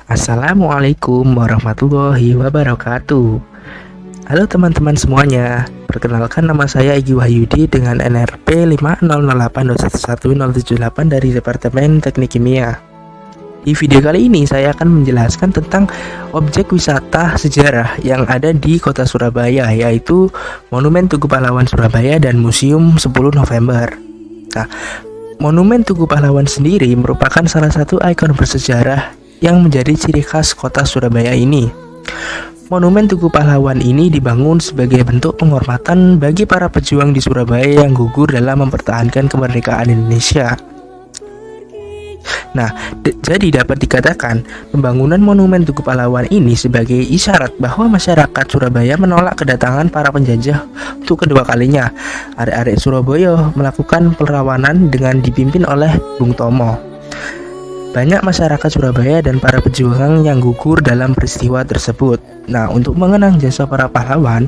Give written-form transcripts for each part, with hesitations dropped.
Assalamualaikum warahmatullahi wabarakatuh. Halo teman-teman semuanya, perkenalkan nama saya Egy Wahyudi dengan NRP 50082111078 dari Departemen Teknik Kimia. Di video kali ini saya akan menjelaskan tentang objek wisata sejarah yang ada di kota Surabaya, yaitu Monumen Tugu Pahlawan Surabaya dan Museum 10 November. Nah, Monumen Tugu Pahlawan sendiri merupakan salah satu ikon bersejarah yang menjadi ciri khas kota Surabaya ini. Monumen Tugu Pahlawan ini dibangun sebagai bentuk penghormatan bagi para pejuang di Surabaya yang gugur dalam mempertahankan kemerdekaan Indonesia. Nah, jadi dapat dikatakan pembangunan Monumen Tugu Pahlawan ini sebagai isyarat bahwa masyarakat Surabaya menolak kedatangan para penjajah untuk kedua kalinya. Arek-arek Surabaya melakukan perlawanan dengan dipimpin oleh Bung Tomo. Banyak masyarakat Surabaya dan para pejuang yang gugur dalam peristiwa tersebut. Nah, untuk mengenang jasa para pahlawan,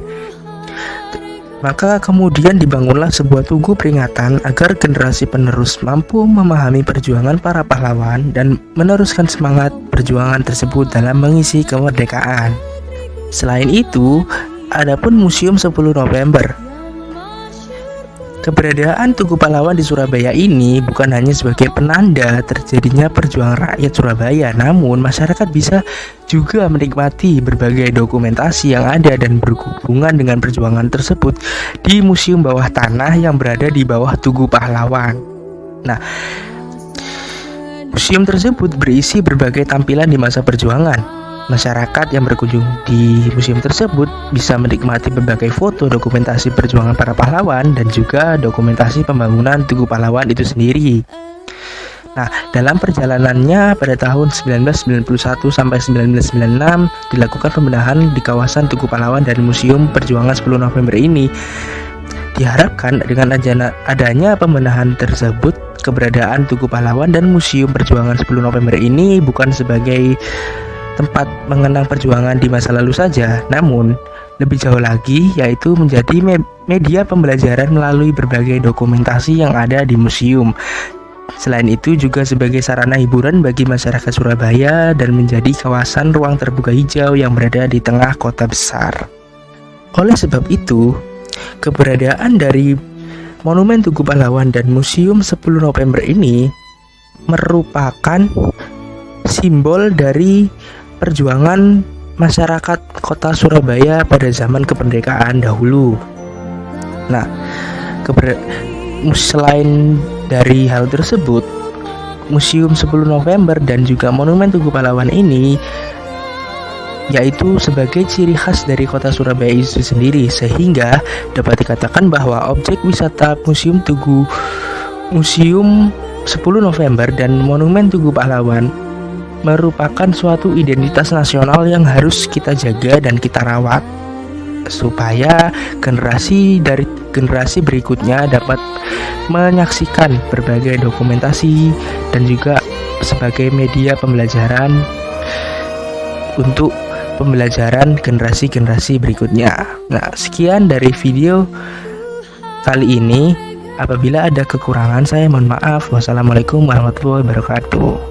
maka kemudian dibangunlah sebuah tugu peringatan agar generasi penerus mampu memahami perjuangan para pahlawan dan meneruskan semangat perjuangan tersebut dalam mengisi kemerdekaan. Selain itu, adapun Museum 10 November. Keberadaan Tugu Pahlawan di Surabaya ini bukan hanya sebagai penanda terjadinya perjuangan rakyat Surabaya, namun masyarakat bisa juga menikmati berbagai dokumentasi yang ada dan berhubungan dengan perjuangan tersebut di museum bawah tanah yang berada di bawah Tugu Pahlawan. Nah, museum tersebut berisi berbagai tampilan di masa perjuangan. Masyarakat yang berkunjung di museum tersebut bisa menikmati berbagai foto dokumentasi perjuangan para pahlawan dan juga dokumentasi pembangunan Tugu Pahlawan itu sendiri. Nah, dalam perjalanannya pada tahun 1991 sampai 1996 dilakukan pembenahan di kawasan Tugu Pahlawan dan Museum Perjuangan 10 November ini. Diharapkan dengan adanya pembenahan tersebut, keberadaan Tugu Pahlawan dan Museum Perjuangan 10 November ini bukan sebagai tempat mengenang perjuangan di masa lalu saja, namun lebih jauh lagi yaitu menjadi media pembelajaran melalui berbagai dokumentasi yang ada di museum. Selain itu juga sebagai sarana hiburan bagi masyarakat Surabaya dan menjadi kawasan ruang terbuka hijau yang berada di tengah kota besar. Oleh sebab itu, keberadaan dari Monumen Tugu Pahlawan dan Museum 10 November ini merupakan simbol dari perjuangan masyarakat kota Surabaya pada zaman kemerdekaan dahulu. Nah, selain dari hal tersebut, Museum 10 November dan juga Monumen Tugu Pahlawan ini yaitu sebagai ciri khas dari kota Surabaya itu sendiri, sehingga dapat dikatakan bahwa objek wisata Museum 10 November dan Monumen Tugu Pahlawan merupakan suatu identitas nasional yang harus kita jaga dan kita rawat supaya generasi berikutnya dapat menyaksikan berbagai dokumentasi dan juga sebagai media pembelajaran untuk pembelajaran generasi-generasi berikutnya. Nah, sekian dari video kali ini. Apabila ada kekurangan saya mohon maaf. Wassalamualaikum warahmatullahi wabarakatuh.